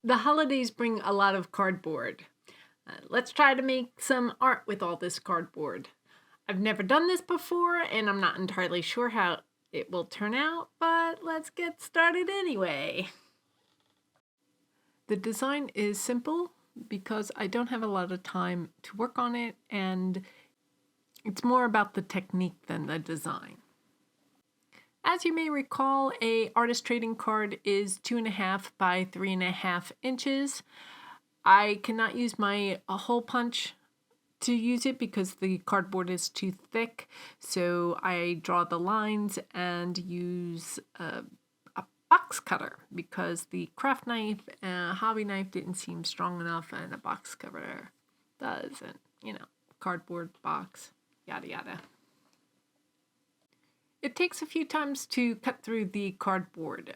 The holidays bring a lot of cardboard. Let's try to make some art with all this cardboard. I've never done this before and I'm not entirely sure how it will turn out, but let's get started anyway. The design is simple because I don't have a lot of time to work on it, and it's more about the technique than the design. As you may recall, a artist trading card is 2.5 by 3.5 inches. I cannot use my hole punch to use it because the cardboard is too thick, so I draw the lines and use a box cutter because the craft knife and hobby knife didn't seem strong enough, and a box cutter does, and cardboard box, yada yada. It takes a few times to cut through the cardboard.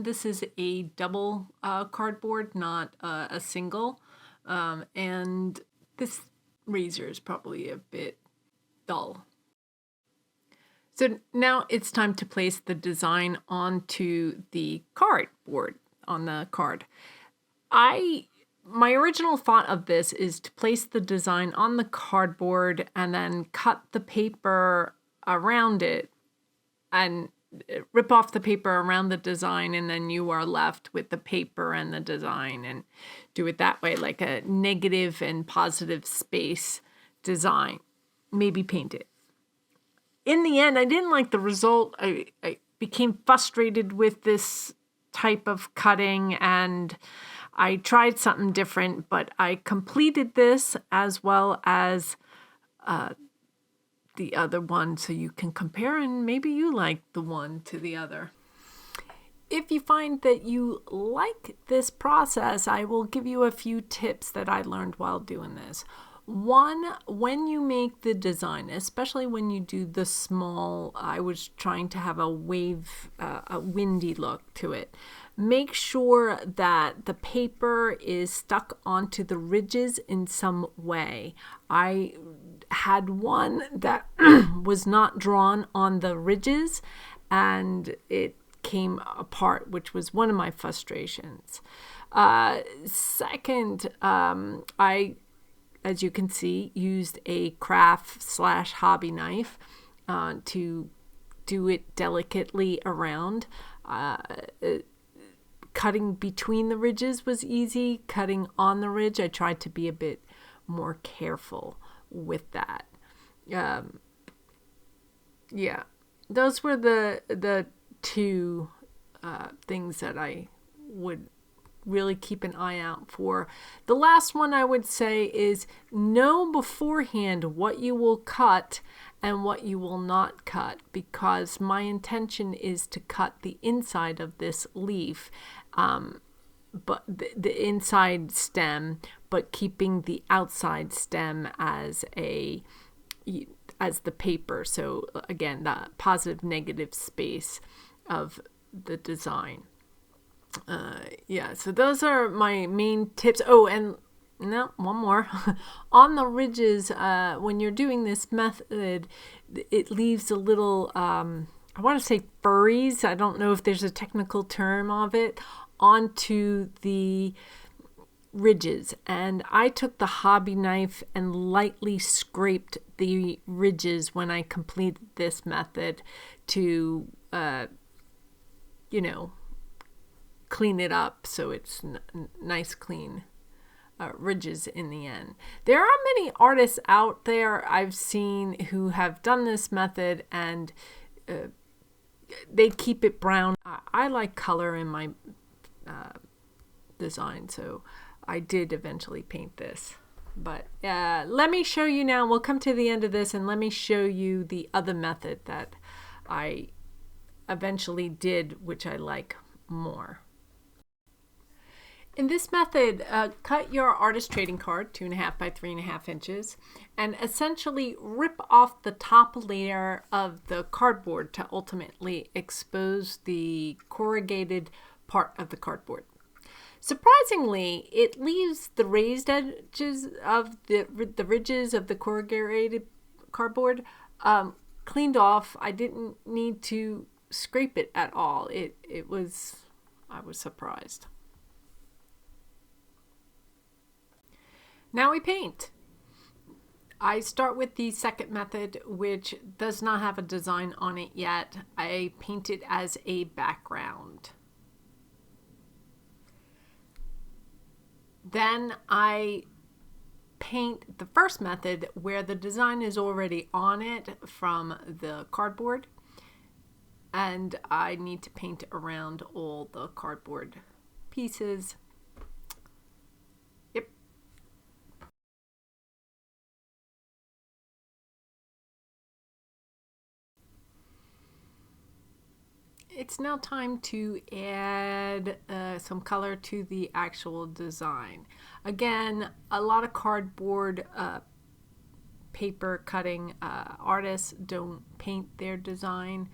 This is a double cardboard, not a single. And this razor is probably a bit dull. So now it's time to place the design onto the cardboard on the card. My original thought of this is to place the design on the cardboard and then cut the paper around it and rip off the paper around the design, and then you are left with the paper and the design, and do it that way, like a negative and positive space design. Maybe paint it. In the end, I didn't like the result. I became frustrated with this type of cutting, and I tried something different, but I completed this as well as the other one, so you can compare, and maybe you like the one to the other. If you find that you like this process, I will give you a few tips that I learned while doing this. One, when you make the design, especially when you do the small, I was trying to have a windy look to it. Make sure that the paper is stuck onto the ridges in some way. I had one that was not drawn on the ridges, and it came apart, which was one of my frustrations. Second, I, as you can see, used a craft/hobby knife to do it delicately around. Cutting between the ridges was easy. Cutting on the ridge, I tried to be a bit more careful with that. Those were the two things that I would really keep an eye out for. The last one I would say is know beforehand what you will cut and what you will not cut, because my intention is to cut the inside of this leaf, but the inside stem, but keeping the outside stem as the paper. So again, the positive negative space of the design. So those are my main tips. Oh, and no, one more. On the ridges, when you're doing this method, it leaves a little, I want to say furries, I don't know if there's a technical term of it, onto the ridges. And I took the hobby knife and lightly scraped the ridges when I completed this method to, clean it up so it's nice, clean ridges in the end. There are many artists out there I've seen who have done this method, and they keep it brown. I like color in my design, so I did eventually paint this. But let me show you now. We'll come to the end of this, and let me show you the other method that I eventually did, which I like more. In this method, cut your artist trading card 2.5 by 3.5 inches and essentially rip off the top layer of the cardboard to ultimately expose the corrugated part of the cardboard. Surprisingly, it leaves the raised edges of the ridges of the corrugated cardboard cleaned off. I didn't need to scrape it at all. I was surprised. Now we paint. I start with the second method, which does not have a design on it yet. I paint it as a background. Then I paint the first method where the design is already on it from the cardboard. And I need to paint around all the cardboard pieces. Yep. It's now time to add some color to the actual design. Again, a lot of cardboard paper cutting artists don't paint their design.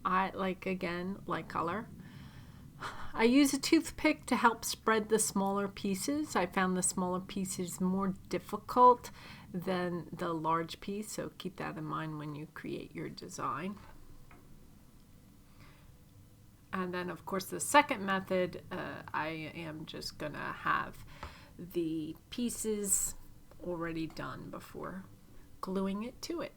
I like color. I use a toothpick to help spread the smaller pieces. I found the smaller pieces more difficult than the large piece, so keep that in mind when you create your design. And then, of course, the second method, I am just going to have the pieces already done before gluing it to it.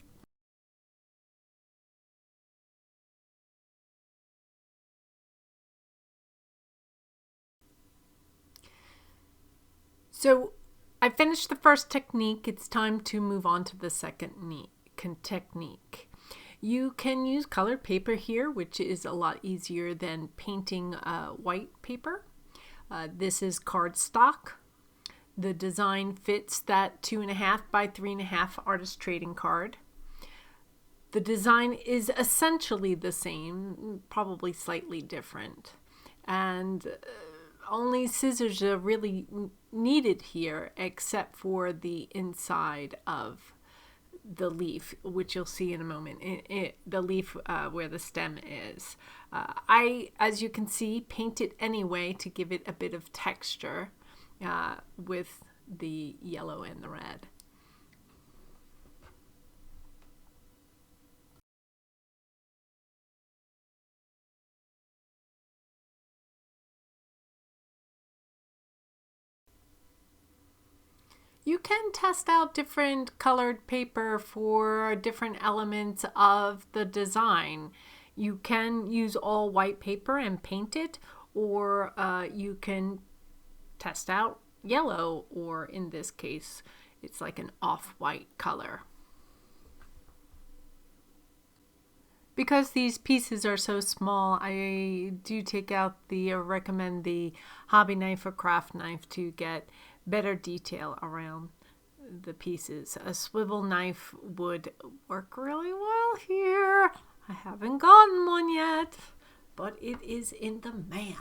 So I finished the first technique. It's time to move on to the second technique. You can use colored paper here, which is a lot easier than painting white paper. This is cardstock. The design fits that 2.5 by 3.5 artist trading card. The design is essentially the same, probably slightly different. And only scissors are really needed here, except for the inside of the leaf, which you'll see in a moment. The leaf where the stem is. I, as you can see, paint it anyway to give it a bit of texture with the yellow and the red. You can test out different colored paper for different elements of the design. You can use all white paper and paint it, or you can test out yellow, or in this case, it's like an off-white color. Because these pieces are so small, I do recommend the hobby knife or craft knife to get better detail around the pieces. A swivel knife would work really well here. I haven't gotten one yet, but it is in the mail.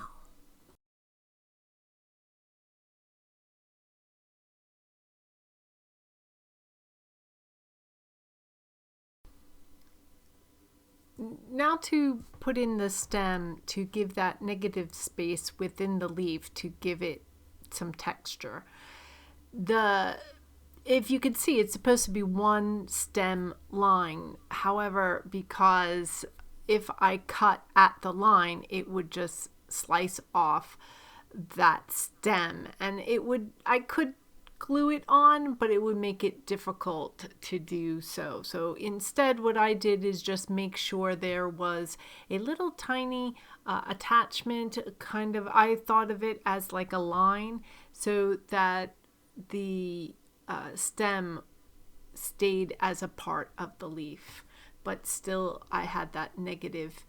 Now to put in the stem to give that negative space within the leaf to give it some texture. If you can see, it's supposed to be one stem line. However, because if I cut at the line, it would just slice off that stem, and I could glue it on, but it would make it difficult to do so. So instead, what I did is just make sure there was a little tiny attachment, I thought of it as like a line, so that the stem stayed as a part of the leaf, but still I had that negative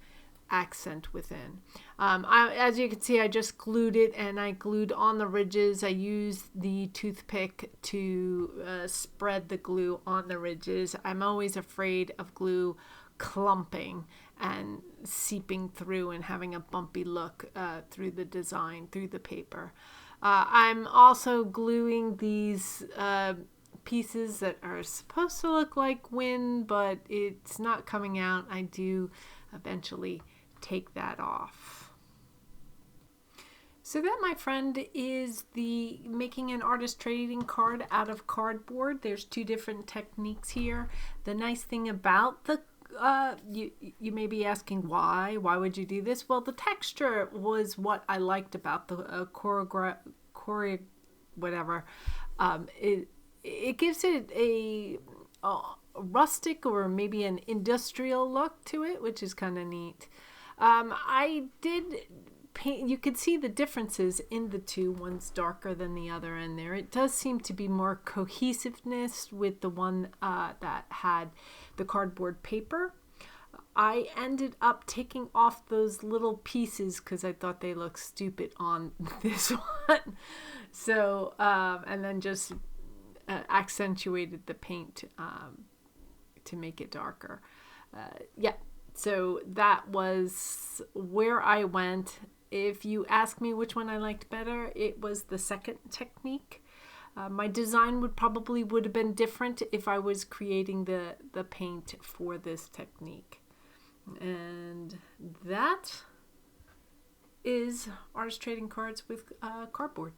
accent within. As you can see, I just glued it, and I glued on the ridges. I used the toothpick to spread the glue on the ridges. I'm always afraid of glue clumping and seeping through and having a bumpy look through the design, through the paper. I'm also gluing these pieces that are supposed to look like wind, but it's not coming out. I do eventually take that off. So that, my friend, is the making an artist trading card out of cardboard. There's two different techniques here. The nice thing about the you may be asking why would you do this? Well, the texture was what I liked about the It gives it a rustic or maybe an industrial look to it, which is kind of neat. I did paint, you could see the differences in the two. One's darker than the other, and there it does seem to be more cohesiveness with the one that had the cardboard paper. I ended up taking off those little pieces because I thought they looked stupid on this one. So, and then just accentuated the paint to make it darker. Yeah, so that was where I went. If you ask me which one I liked better, it was the second technique. My design would have been different if I was creating the paint for this technique. And that is artist trading cards with cardboard.